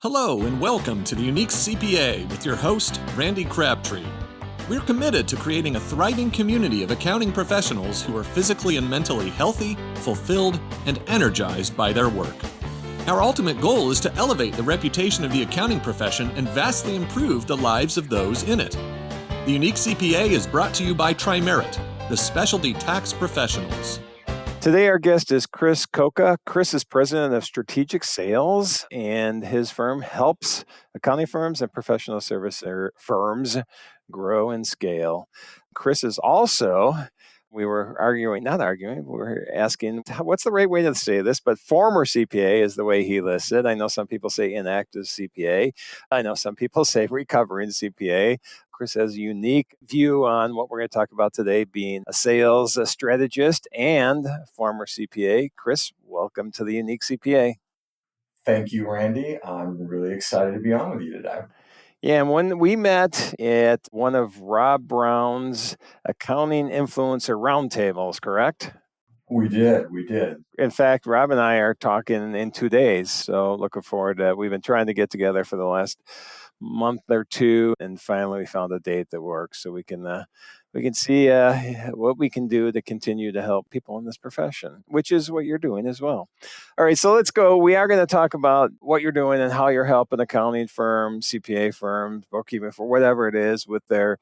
Hello and welcome to the Unique CPA with your host, Randy Crabtree. We're committed to creating a thriving community of accounting professionals who are physically and mentally healthy, fulfilled, and energized by their work. Our ultimate goal is to elevate the reputation of the accounting profession and vastly improve the lives of those in it. The Unique CPA is brought to you by Trimerit, the specialty tax professionals. Today, our guest is Chris Cocca. Chris is president of strategic sales, and his firm helps accounting firms and professional service firms grow and scale. Chris is also, we were asking, what's the right way to say this? But former CPA is the way he lists it. I know some people say inactive CPA. I know some people say recovering CPA. Chris has a unique view on what we're going to talk about today, being a sales strategist and former CPA. Chris, welcome to the Unique CPA. Thank you, Randy. I'm really excited to be on with you today. Yeah, and when we met at one of Rob Brown's accounting influencer roundtables, correct? We did. In fact, Rob and I are talking in 2 days, so looking forward to it. We've been trying to get together for the last month or two, and finally we found a date that works so we can see what we can do to continue to help people in this profession, which is what you're doing as well. All right, so let's go. We are going to talk about what you're doing and how you're helping accounting firms, CPA firms, bookkeeping for whatever it is with their,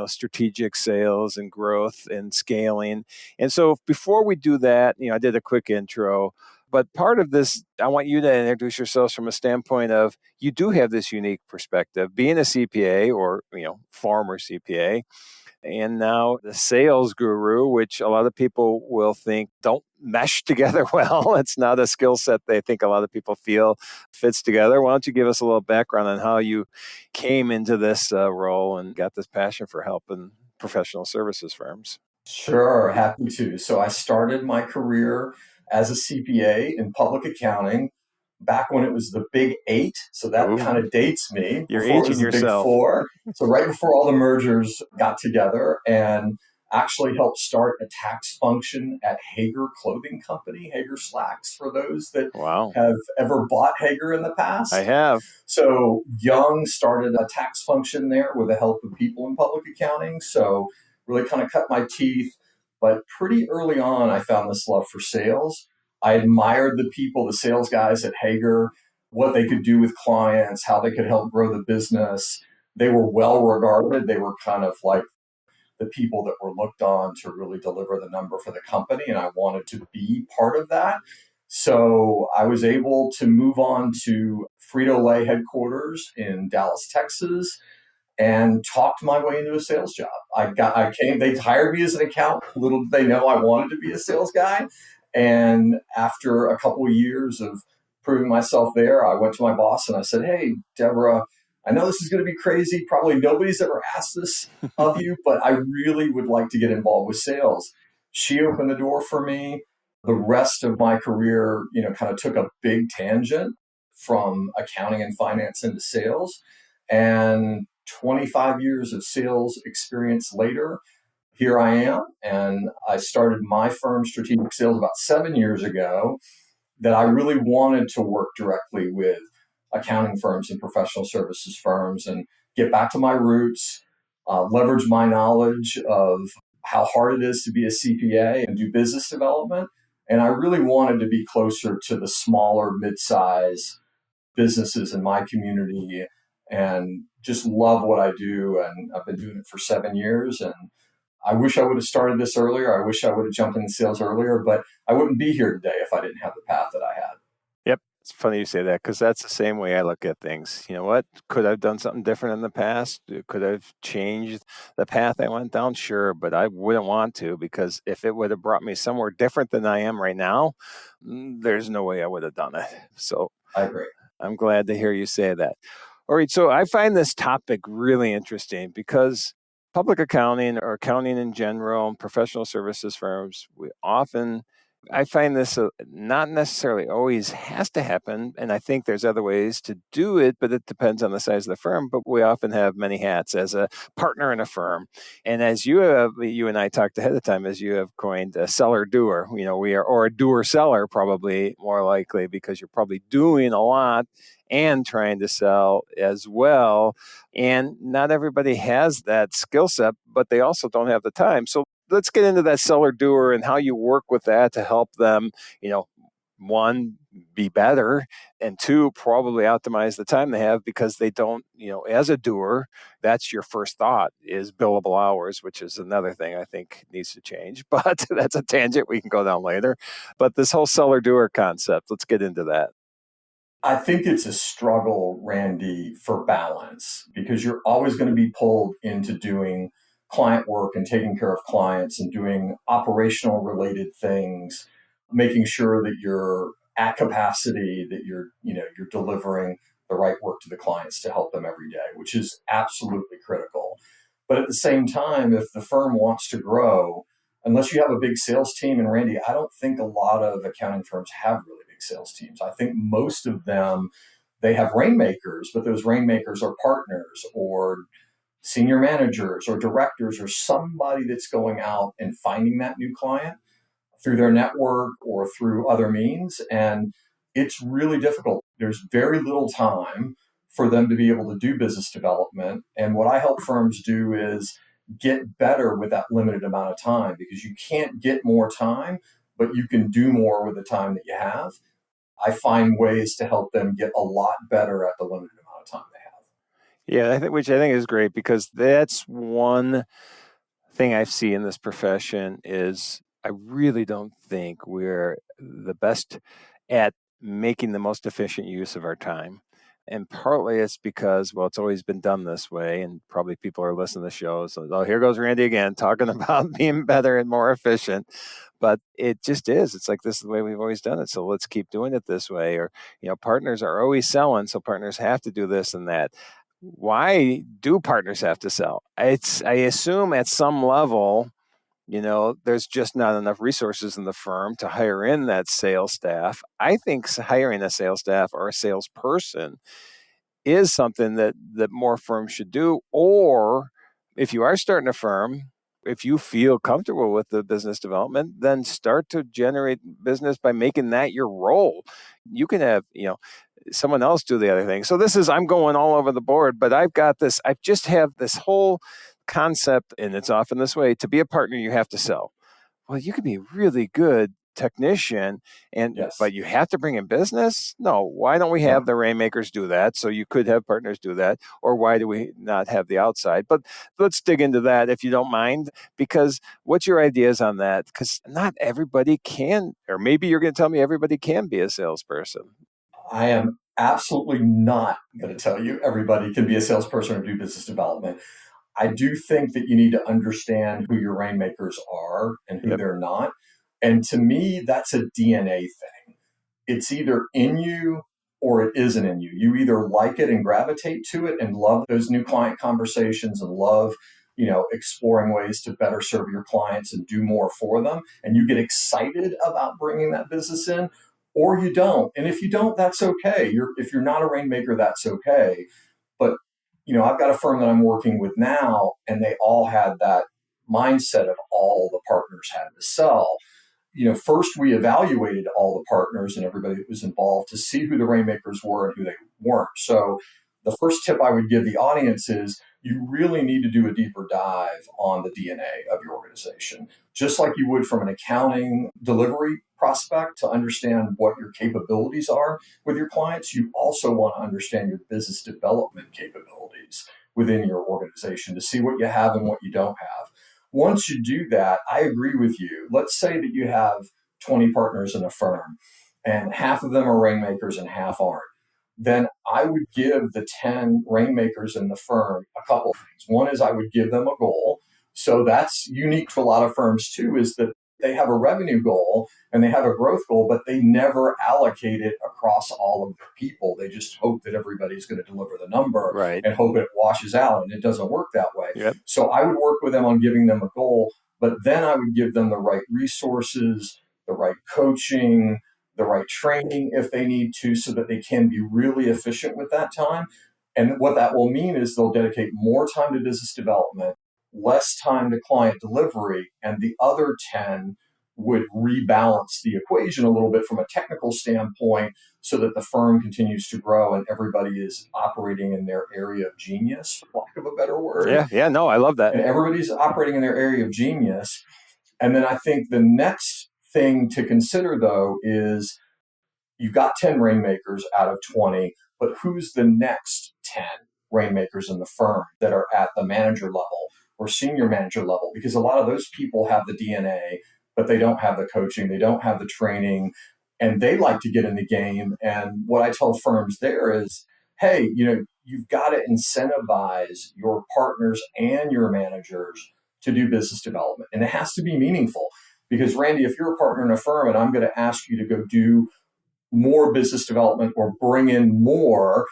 strategic sales and growth and scaling. And so before we do that, I did a quick intro. But part of this, I want you to introduce yourselves from a standpoint of you do have this unique perspective, being a CPA or, former CPA, and now the sales guru, which a lot of people will think don't mesh together well. It's not a skill set they think a lot of people feel fits together. Why don't you give us a little background on how you came into this role and got this passion for helping professional services firms? Sure, happy to. So I started my career as a CPA in public accounting back when it was the Big Eight. So that kind of dates me. You're before aging it was the yourself. Big Four. So right before all the mergers got together, and actually helped start a tax function at Hager Clothing Company, Hager Slacks, for those that have ever bought Hager in the past. I have. So young, started a tax function there with the help of people in public accounting. So really kind of cut my teeth. But pretty early on, I found this love for sales. I admired the people, the sales guys at Hager, what they could do with clients, how they could help grow the business. They were well regarded. They were kind of like the people that were looked on to really deliver the number for the company. And I wanted to be part of that. So I was able to move on to Frito-Lay headquarters in Dallas, Texas, and talked my way into a sales job. They hired me as an accountant. Little did they know I wanted to be a sales guy. And after a couple of years of proving myself there, I went to my boss and I said, "Hey, Deborah, I know this is going to be crazy. Probably nobody's ever asked this of you, but I really would like to get involved with sales." She opened the door for me. The rest of my career, kind of took a big tangent from accounting and finance into sales. And 25 years of sales experience later, here I am. And I started my firm, Strategic Sales, about 7 years ago, that I really wanted to work directly with accounting firms and professional services firms and get back to my roots, leverage my knowledge of how hard it is to be a CPA and do business development. And I really wanted to be closer to the smaller, mid-size businesses in my community and just love what I do. And I've been doing it for 7 years. And I wish I would have started this earlier. I wish I would have jumped into sales earlier, but I wouldn't be here today if I didn't have the path that I had. Yep. It's funny you say that because that's the same way I look at things. You know what? Could I have done something different in the past? Could I have changed the path I went down? Sure, but I wouldn't want to because if it would have brought me somewhere different than I am right now, there's no way I would have done it. So I agree. I'm glad to hear you say that. All right, so I find this topic really interesting because public accounting or accounting in general and professional services firms, we often I find this not necessarily always has to happen, and I think there's other ways to do it, but it depends on the size of the firm. But we often have many hats as a partner in a firm, and as you and I talked ahead of time, as you have coined a seller doer. We are, or a doer seller, probably more likely, because you're probably doing a lot and trying to sell as well. And not everybody has that skill set, but they also don't have the time. So let's get into that seller doer and how you work with that to help them, one, be better, and two, probably optimize the time they have, because they don't, as a doer, that's your first thought is billable hours, which is another thing I think needs to change. But that's a tangent we can go down later. But this whole seller doer concept, let's get into that. I think it's a struggle, Randy, for balance, because you're always going to be pulled into doing client work and taking care of clients and doing operational related things, making sure that you're at capacity, that you're delivering the right work to the clients to help them every day, which is absolutely critical. But at the same time, if the firm wants to grow, unless you have a big sales team, and Randy, I don't think a lot of accounting firms have really big sales teams. I think most of them, they have rainmakers, but those rainmakers are partners or senior managers or directors or somebody that's going out and finding that new client through their network or through other means. And it's really difficult. There's very little time for them to be able to do business development. And what I help firms do is get better with that limited amount of time, because you can't get more time, but you can do more with the time that you have. I find ways to help them get a lot better at the limited amount of time they have. Yeah, which I think is great, because that's one thing I see in this profession is I really don't think we're the best at making the most efficient use of our time. And partly it's because, well, it's always been done this way, and probably people are listening to the show. So, oh, here goes Randy again, talking about being better and more efficient. But it just is. It's like, this is the way we've always done it. So let's keep doing it this way. Or, partners are always selling, so partners have to do this and that. Why do partners have to sell? I assume at some level, there's just not enough resources in the firm to hire in that sales staff. I think hiring a sales staff or a salesperson is something that more firms should do. Or if you are starting a firm, if you feel comfortable with the business development, then start to generate business by making that your role. You can have, someone else do the other thing. So I'm going all over the board, but I just have this whole concept, and it's often this way: to be a partner, you have to sell. Well, you can be a really good technician, but you have to bring in business. No, why don't we have the rainmakers do that? So you could have partners do that. Or why do we not have the outside? But let's dig into that, if you don't mind, because what's your ideas on that? Because not everybody can, or maybe you're going to tell me everybody can be a salesperson. I am absolutely not going to tell you everybody can be a salesperson or do business development. I do think that you need to understand who your rainmakers are and who they're not. And to me, that's a DNA thing. It's either in you or it isn't in you. You either like it and gravitate to it and love those new client conversations and love, exploring ways to better serve your clients and do more for them. And you get excited about bringing that business in, or you don't. And if you don't, that's okay. If you're not a rainmaker, that's okay. But I've got a firm that I'm working with now, and they all had that mindset of all the partners had to sell. First we evaluated all the partners and everybody that was involved to see who the rainmakers were and who they weren't. So the first tip I would give the audience is you really need to do a deeper dive on the DNA of your organization, just like you would from an accounting delivery prospect to understand what your capabilities are with your clients. You also want to understand your business development capabilities within your organization to see what you have and what you don't have. Once you do that, I agree with you. Let's say that you have 20 partners in a firm and half of them are rainmakers and half aren't. Then I would give the 10 rainmakers in the firm a couple of things. One is I would give them a goal. So that's unique to a lot of firms too, is that they have a revenue goal and they have a growth goal, but they never allocate it across all of their people. They just hope that everybody's going to deliver the number and hope it washes out, and it doesn't work that way. So I would work with them on giving them a goal, but then I would give them the right resources, the right coaching, the right training if they need to, so that they can be really efficient with that time. And what that will mean is they'll dedicate more time to business development, less time to client delivery, and the other 10 would rebalance the equation a little bit from a technical standpoint so that the firm continues to grow and everybody is operating in their area of genius, for lack of a better word. Yeah, no, I love that. And everybody's operating in their area of genius. And then I think the next thing to consider, though, is you've got 10 rainmakers out of 20, but who's the next 10 rainmakers in the firm that are at the manager level or senior manager level? Because a lot of those people have the DNA, but they don't have the coaching, they don't have the training, and they like to get in the game. And what I tell firms there is, hey, you've got to incentivize your partners and your managers to do business development. And it has to be meaningful. Because Randy, if you're a partner in a firm and I'm going to ask you to go do more business development or bring in more,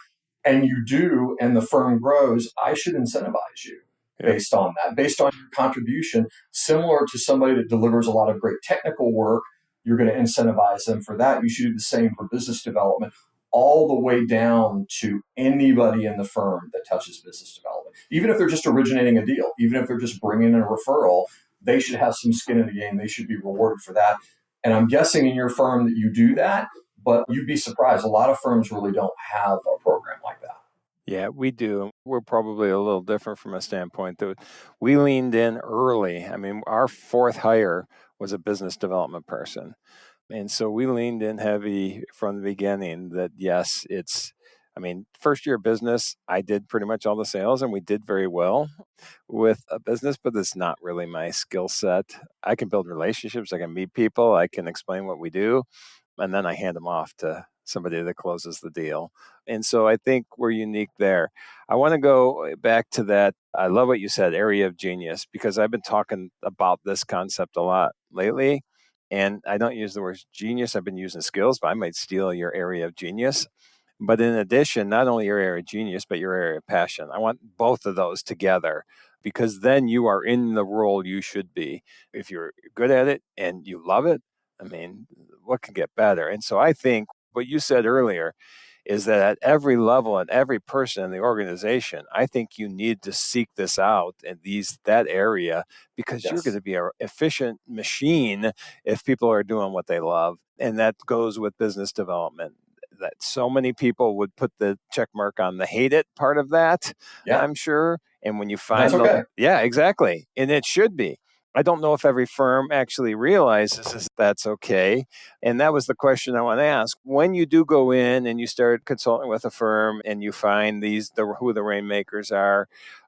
and you do, and the firm grows, I should incentivize you based on that, based on your contribution. Similar to somebody that delivers a lot of great technical work, you're going to incentivize them for that. You should do the same for business development, all the way down to anybody in the firm that touches business development. Even if they're just originating a deal, even if they're just bringing in a referral, they should have some skin in the game. They should be rewarded for that. And I'm guessing in your firm that you do that, but you'd be surprised. A lot of firms really don't have a program like that. Yeah, we do. We're probably a little different from a standpoint that we leaned in early. I mean, our fourth hire was a business development person. And so we leaned in heavy from the beginning that, yes, first year business, I did pretty much all the sales and we did very well with a business, but it's not really my skill set. I can build relationships, I can meet people, I can explain what we do, and then I hand them off to somebody that closes the deal. And so I think we're unique there. I want to go back to that. I love what you said, area of genius, because I've been talking about this concept a lot lately. And I don't use the word genius. I've been using skills, but I might steal your area of genius. But in addition, not only your area of genius, but your area of passion. I want both of those together because then you are in the role you should be. If you're good at it and you love it, what can get better? And so I think what you said earlier is that at every level and every person in the organization, I think you need to seek this out in that area because You're going to be an efficient machine if people are doing what they love. And that goes with business development. That so many people would put the check mark on the hate it part of that, I'm sure. And when you find that's okay. Yeah, exactly. And it should be. I don't know if every firm actually realizes that's okay. And that was the question I want to ask. When you do go in and you start consulting with a firm and you find who the rainmakers are,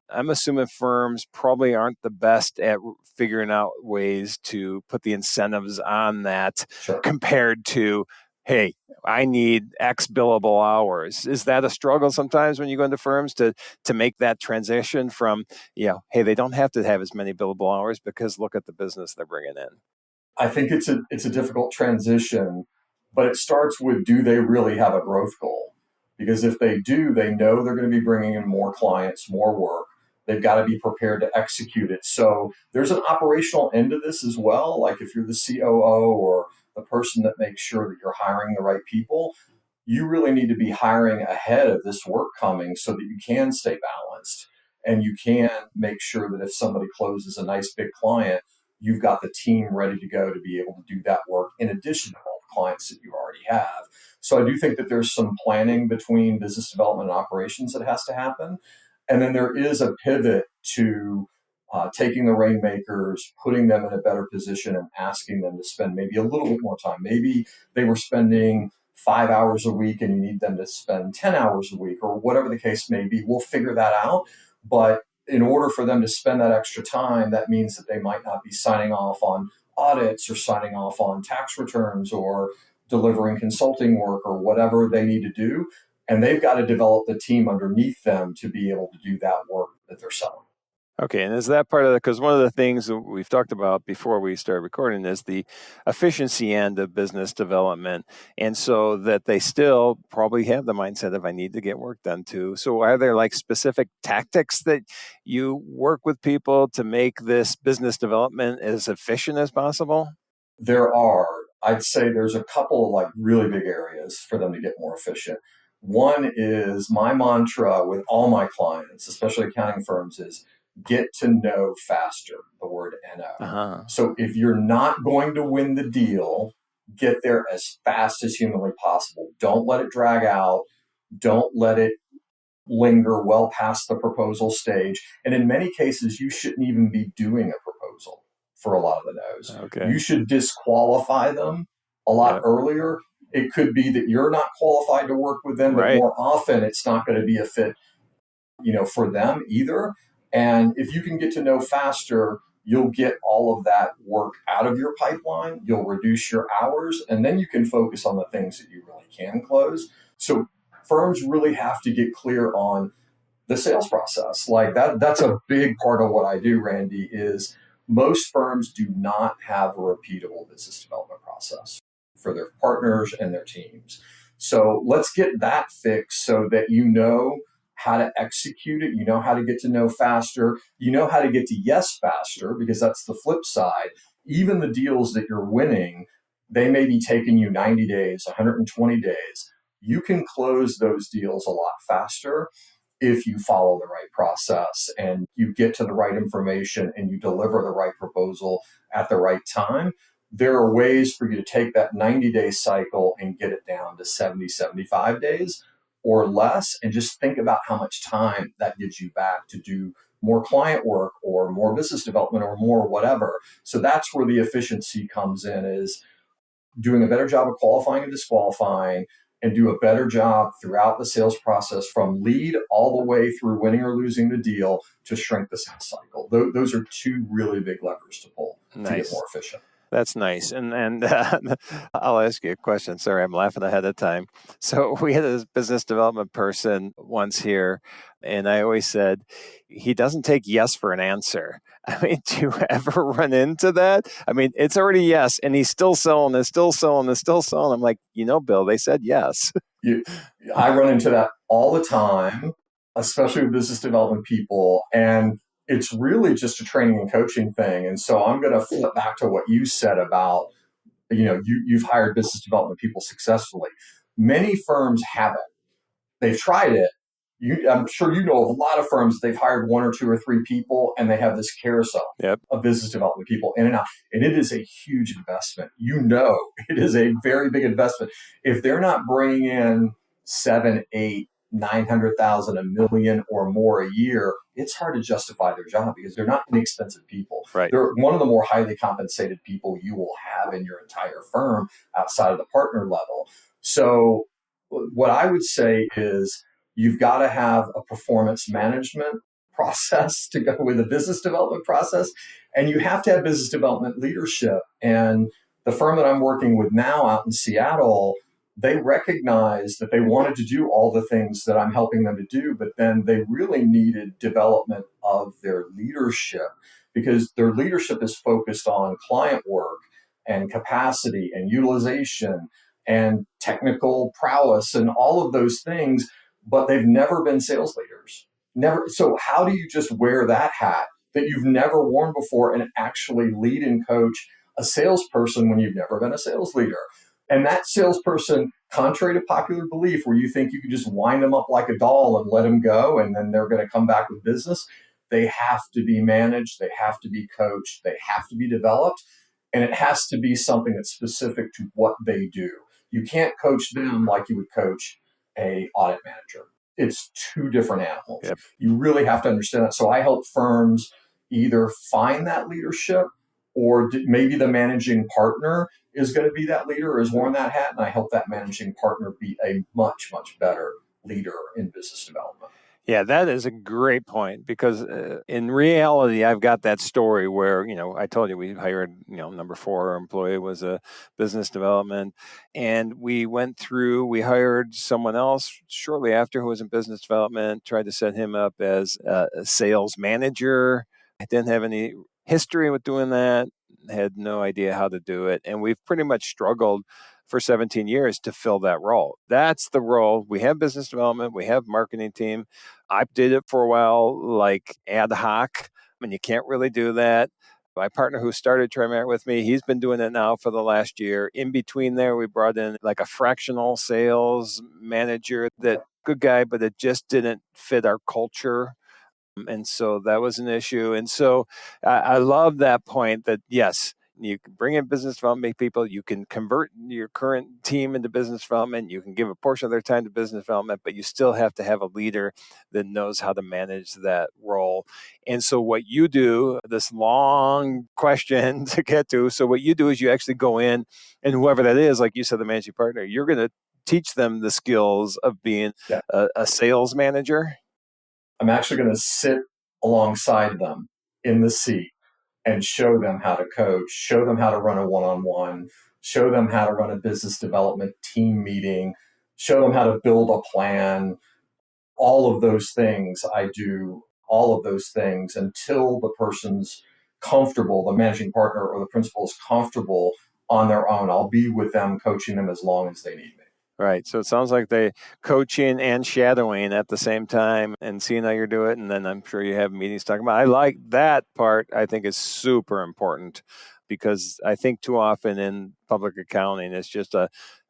I'm assuming firms probably aren't the best at figuring out ways to put the incentives on that compared to, hey, I need X billable hours. Is that a struggle sometimes when you go into firms to make that transition from, hey, they don't have to have as many billable hours because look at the business they're bringing in? I think it's a difficult transition, but it starts with, do they really have a growth goal? Because if they do, they know they're going to be bringing in more clients, more work. They've got to be prepared to execute it. So there's an operational end to this as well. Like if you're the COO or the person that makes sure that you're hiring the right people, you really need to be hiring ahead of this work coming so that you can stay balanced and you can make sure that if somebody closes a nice big client, you've got the team ready to go to be able to do that work in addition to all the clients that you already have. So I do think that there's some planning between business development and operations that has to happen. And then there is a pivot to taking the rainmakers, putting them in a better position and asking them to spend maybe a little bit more time. Maybe they were spending 5 hours a week and you need them to spend 10 hours a week or whatever the case may be. We'll figure that out. But in order for them to spend that extra time, that means that they might not be signing off on audits or signing off on tax returns or delivering consulting work or whatever they need to do. And they've got to develop the team underneath them to be able to do that work that they're selling. Okay, and is that part of it? Because one of the things that we've talked about before we start recording is the efficiency end of business development. And so that they still probably have the mindset of, I need to get work done too. So are there like specific tactics that you work with people to make this business development as efficient as possible? There are. I'd say there's a couple of like really big areas for them to get more efficient. One is my mantra with all my clients, especially accounting firms, is get to know faster, the word NO. Uh-huh. So if you're not going to win the deal, get there as fast as humanly possible. Don't let it drag out. Don't let it linger well past the proposal stage. And in many cases, you shouldn't even be doing a proposal for a lot of the no's. Okay. You should disqualify them a lot Yep. earlier. It could be that you're not qualified to work with them, but Right. more often it's not going to be a fit, for them either. And if you can get to know faster, you'll get all of that work out of your pipeline. You'll reduce your hours, and then you can focus on the things that you really can close. So firms really have to get clear on the sales process. Like that's a big part of what I do, Randy, is most firms do not have a repeatable business development process for their partners and their teams. So let's get that fixed so that you know how to execute it, you know how to get to know faster, you know how to get to yes faster, because that's the flip side. Even the deals that you're winning, they may be taking you 90 days, 120 days. You can close those deals a lot faster if you follow the right process and you get to the right information and you deliver the right proposal at the right time. There are ways for you to take that 90-day cycle and get it down to 70, 75 days or less, and just think about how much time that gives you back to do more client work or more business development or more whatever. So that's where the efficiency comes in, is doing a better job of qualifying and disqualifying, and do a better job throughout the sales process from lead all the way through winning or losing the deal to shrink the sales cycle. Those are two really big levers to pull to get Nice. more efficient. That's nice. And I'll ask you a question. Sorry, I'm laughing ahead of time. So we had a business development person once here, and I always said, he doesn't take yes for an answer. I mean, do you ever run into that? I mean, it's already yes, and he's still selling, and still selling, and still selling. I'm like, Bill, they said yes. I run into that all the time, especially with business development people. And it's really just a training and coaching thing. And so I'm going to flip back to what you said about, you've hired business development people successfully. Many firms haven't. They've tried it. I'm sure you know of a lot of firms, they've hired one or two or three people and they have this carousel Yep. of business development people in and out. And it is a huge investment. It is a very big investment. If they're not bringing in 7, 8, 900,000, a million or more a year, it's hard to justify their job because they're not inexpensive people. Right. They're one of the more highly compensated people you will have in your entire firm outside of the partner level. So what I would say is, you've got to have a performance management process to go with a business development process. And you have to have business development leadership. And the firm that I'm working with now out in Seattle, they recognize that they wanted to do all the things that I'm helping them to do, but then they really needed development of their leadership, because their leadership is focused on client work and capacity and utilization and technical prowess and all of those things, but they've never been sales leaders. Never. So how do you just wear that hat that you've never worn before and actually lead and coach a salesperson when you've never been a sales leader? And that salesperson, contrary to popular belief, where you think you can just wind them up like a doll and let them go and then they're going to come back with business, they have to be managed, they have to be coached, they have to be developed, and it has to be something that's specific to what they do. You can't coach them like you would coach a audit manager. It's two different animals. Yep. You really have to understand that. So I help firms either find that leadership, or maybe the managing partner is going to be that leader or is wearing that hat, and I help that managing partner be a much, much better leader in business development. Yeah, that is a great point, because in reality, I've got that story where, I told you we hired, number 4 employee was a business development, and we hired someone else shortly after who was in business development, tried to set him up as a sales manager. I didn't have any history with doing that, had no idea how to do it, and we've pretty much struggled for 17 years to fill that role. That's the role. We have business development, we have marketing team. I did it for a while, like ad hoc. I mean, you can't really do that. My partner who started TriMerit with me, he's been doing it now for the last year. In between there, we brought in like a fractional sales manager, that good guy, but it just didn't fit our culture. And so that was an issue. And so I love that point that, yes, you can bring in business development people. You can convert your current team into business development. You can give a portion of their time to business development, but you still have to have a leader that knows how to manage that role. And so what you do, this long question to get to. So what you do is you actually go in, and whoever that is, like you said, the managing partner, you're going to teach them the skills of being a sales manager. I'm actually going to sit alongside them in the seat and show them how to coach, show them how to run a one-on-one, show them how to run a business development team meeting, show them how to build a plan. All of those things, I do all of those things until the person's comfortable, the managing partner or the principal is comfortable on their own. I'll be with them, coaching them as long as they need me. Right. So it sounds like they coaching and shadowing at the same time and seeing how you do it. And then I'm sure you have meetings talking about. I like that part. I think is super important, because I think too often in public accounting, it's just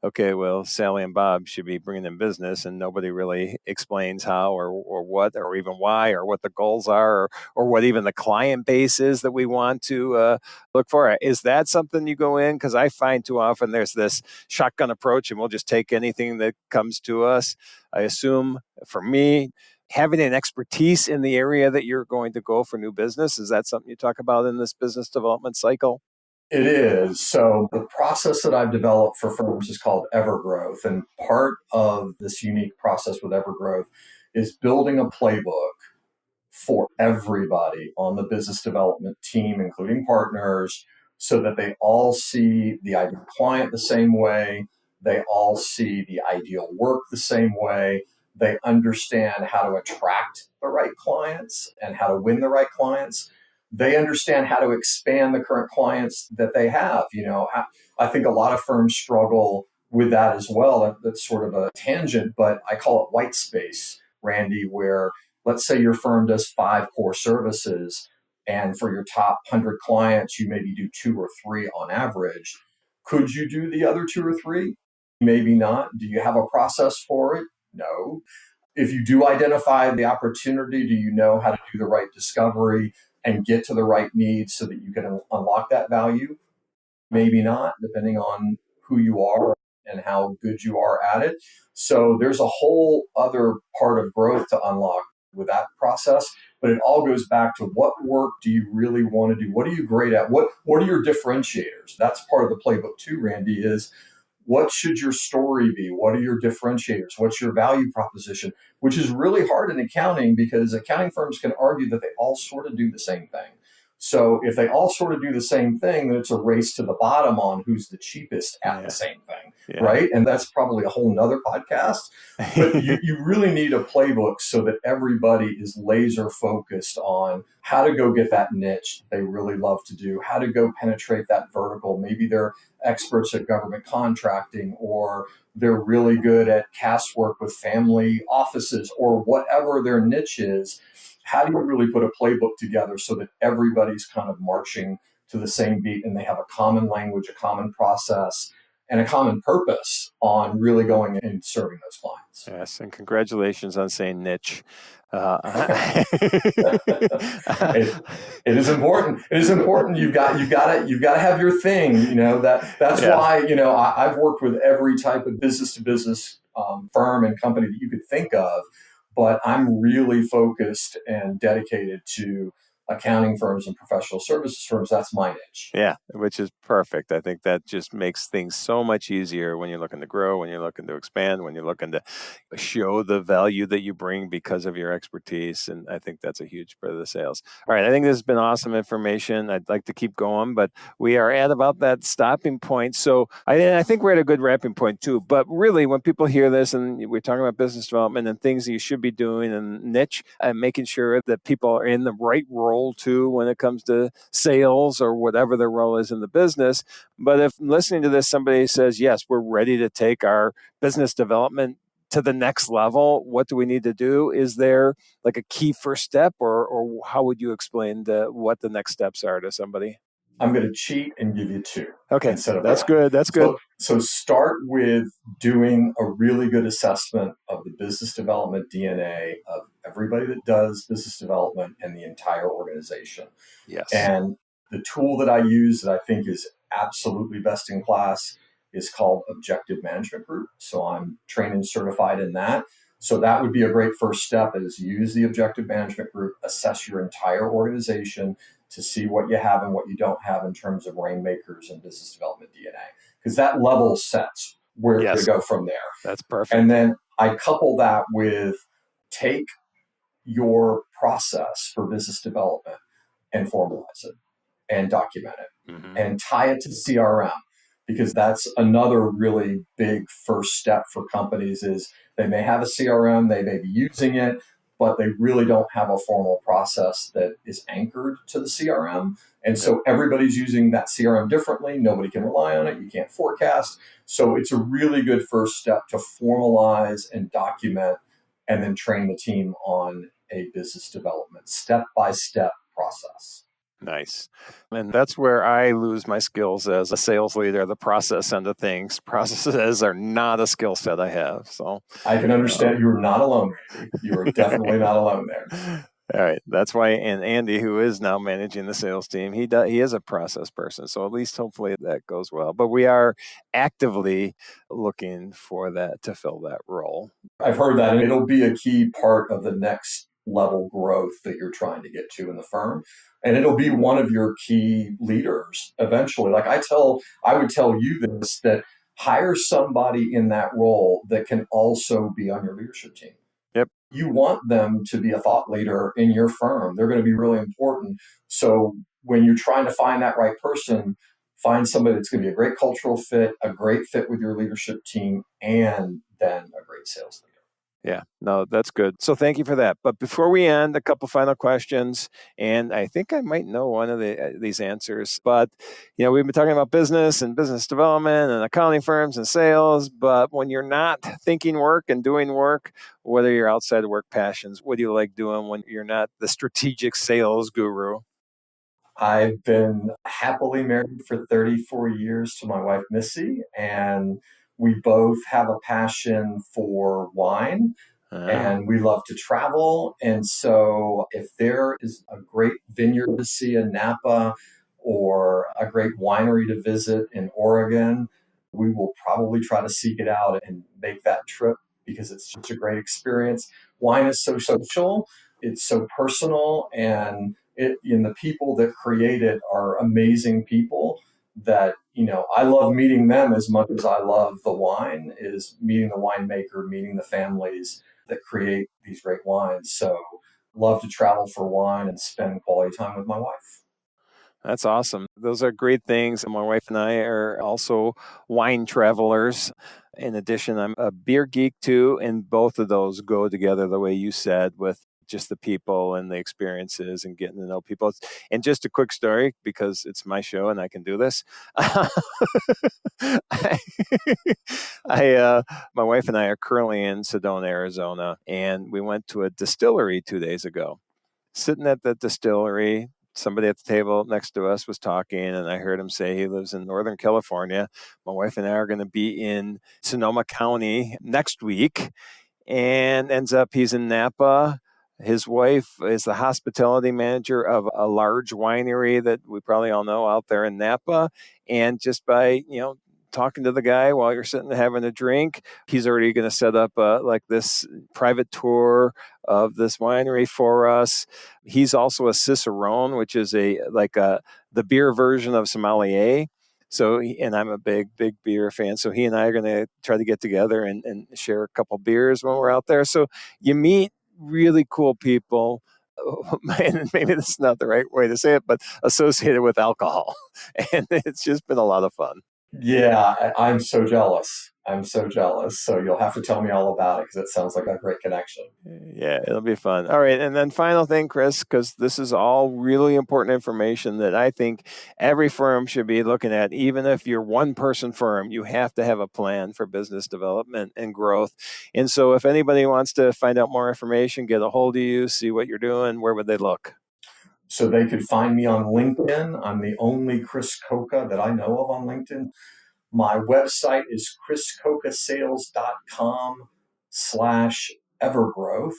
okay, well, Sally and Bob should be bringing in business, and nobody really explains how or what or even why or what the goals are or what even the client base is that we want to look for. Is that something you go in? Because I find too often there's this shotgun approach and we'll just take anything that comes to us. I assume for me, having an expertise in the area that you're going to go for new business, is that something you talk about in this business development cycle? It is. So the process that I've developed for firms is called Evergrowth. And part of this unique process with Evergrowth is building a playbook for everybody on the business development team, including partners, so that they all see the ideal client the same way. They all see the ideal work the same way. They understand how to attract the right clients and how to win the right clients. They understand how to expand the current clients that they have. I think a lot of firms struggle with that as well. That's sort of a tangent, but I call it white space, Randy, where let's say your firm does 5 core services, and for your top 100 clients, you maybe do 2 or 3 on average. Could you do the other 2 or 3? Maybe not. Do you have a process for it? No. If you do identify the opportunity, do you know how to do the right discovery and get to the right needs so that you can unlock that value? Maybe not, depending on who you are and how good you are at it. So there's a whole other part of growth to unlock with that process, but it all goes back to what work do you really want to do? What are you great at? What are your differentiators? That's part of the playbook too, Randy, is what should your story be? What are your differentiators? What's your value proposition? Which is really hard in accounting, because accounting firms can argue that they all sort of do the same thing. So if they all sort of do the same thing, then it's a race to the bottom on who's the cheapest at the same thing, right? And that's probably a whole nother podcast. But you really need a playbook so that everybody is laser focused on how to go get that niche they really love to do, how to go penetrate that vertical. Maybe they're experts at government contracting, or they're really good at CAS work with family offices, or whatever their niche is. How do you really put a playbook together so that everybody's kind of marching to the same beat and they have a common language, a common process, and a common purpose on really going and serving those clients? Yes, and congratulations on saying niche. It is important. It is important. You've got to have your thing. That's why I've worked with every type of business to business firm and company that you could think of, but I'm really focused and dedicated to accounting firms and professional services firms. That's my niche. Yeah, which is perfect. I think that just makes things so much easier when you're looking to grow, when you're looking to expand, when you're looking to show the value that you bring because of your expertise. And I think that's a huge part of the sales. All right, I think this has been awesome information. I'd like to keep going, but we are at about that stopping point. So I think we're at a good wrapping point too. But really, when people hear this and we're talking about business development and things that you should be doing and niche, and making sure that people are in the right role too when it comes to sales or whatever their role is in the business. But if listening to this, somebody says, yes, we're ready to take our business development to the next level, what do we need to do? Is there like a key first step, or how would you explain what the next steps are to somebody? I'm going to cheat and give you two Okay, instead of that's one. good. That's good. So start with doing a really good assessment of the business development DNA of everybody that does business development and the entire organization. Yes. And the tool that I use that I think is absolutely best in class is called Objective Management Group. So I'm trained and certified in that. So that would be a great first step, is use the Objective Management Group, assess your entire organization to see what you have and what you don't have in terms of rainmakers and business development DNA. Because that level sets where to go from there. That's perfect. And then I couple that with take your process for business development and formalize it and document it and tie it to CRM, because that's another really big first step for companies. Is they may have a CRM, they may be using it, but they really don't have a formal process that is anchored to the CRM. And so everybody's using that CRM differently. Nobody can rely on it. You can't forecast. So it's a really good first step to formalize and document and then train the team on a business development step-by-step process. Nice. And that's where I lose my skills as a sales leader, the process end of things. Processes are not a skill set I have. So I can understand you're not alone, Randy. You are definitely not alone there. All right. That's why, and Andy, who is now managing the sales team, he is a process person. So at least hopefully that goes well. But we are actively looking for that to fill that role. I've heard that, and it'll be a key part of the next level growth that you're trying to get to in the firm. And it'll be one of your key leaders eventually. Like I would tell you this, that hire somebody in that role that can also be on your leadership team. Yep. You want them to be a thought leader in your firm. They're going to be really important. So when you're trying to find that right person, find somebody that's going to be a great cultural fit, a great fit with your leadership team, and then a great sales leader. Yeah, no, that's good. So thank you for that. But before we end, a couple final questions, and I think I might know one of these answers. But we've been talking about business and business development and accounting firms and sales. But when you're not thinking work and doing work, whether you're outside of work passions, what do you like doing when you're not the strategic sales guru? I've been happily married for 34 years to my wife, Missy, and we both have a passion for wine. And we love to travel. And so if there is a great vineyard to see in Napa or a great winery to visit in Oregon, we will probably try to seek it out and make that trip, because it's such a great experience. Wine is so social, it's so personal, and the people that create it are amazing people that, I love meeting them as much as I love the wine, is meeting the winemaker, meeting the families that create these great wines. So love to travel for wine and spend quality time with my wife. That's awesome. Those are great things. My wife and I are also wine travelers. In addition, I'm a beer geek too, and both of those go together the way you said, with just the people and the experiences and getting to know people. And just a quick story, because it's my show and I can do this. My wife and I are currently in Sedona, Arizona, and we went to a distillery 2 days ago. Sitting at the distillery, somebody at the table next to us was talking, and I heard him say he lives in Northern California. My wife and I are going to be in Sonoma County next week, and ends up he's in Napa. His wife is the hospitality manager of a large winery that we probably all know out there in Napa. And just by, talking to the guy while you're sitting having a drink, he's already going to set up like this private tour of this winery for us. He's also a cicerone, which is the beer version of sommelier. So, and I'm a big beer fan. So he and I are going to try to get together and share a couple beers when we're out there. So you meet really cool people. And maybe that's not the right way to say it, but associated with alcohol. And it's just been a lot of fun. Yeah, I'm so jealous. I'm so jealous. So you'll have to tell me all about it because it sounds like a great connection. Yeah, it'll be fun. All right. And then final thing, Chris, because this is all really important information that I think every firm should be looking at. Even if you're one person firm, you have to have a plan for business development and growth. And so if anybody wants to find out more information, get a hold of you, see what you're doing, where would they look? So they could find me on LinkedIn. I'm the only Chris Cocca that I know of on LinkedIn. My website is chriscoccasales.com/evergrowth.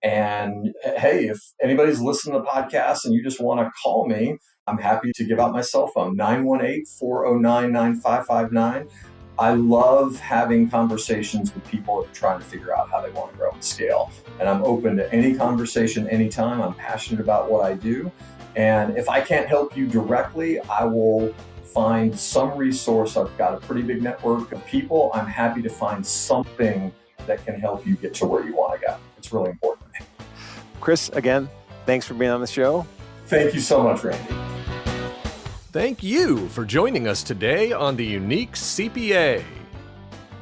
And hey, if anybody's listening to the podcast and you just want to call me, I'm happy to give out my cell phone, 918-409-9559. I love having conversations with people that are trying to figure out how they want to grow and scale. And I'm open to any conversation anytime. I'm passionate about what I do. And if I can't help you directly, I will find some resource. I've got a pretty big network of people. I'm happy to find something that can help you get to where you want to go. It's really important. Chris, again, thanks for being on the show. Thank you so much, Randy. Thank you for joining us today on the Unique CPA.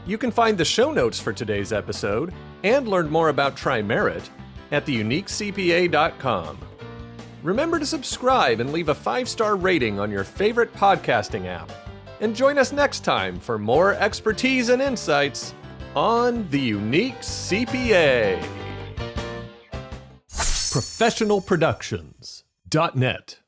You can find the show notes for today's episode and learn more about TriMerit at theuniquecpa.com. Remember to subscribe and leave a 5-star rating on your favorite podcasting app. And join us next time for more expertise and insights on the Unique CPA. ProfessionalProductions.net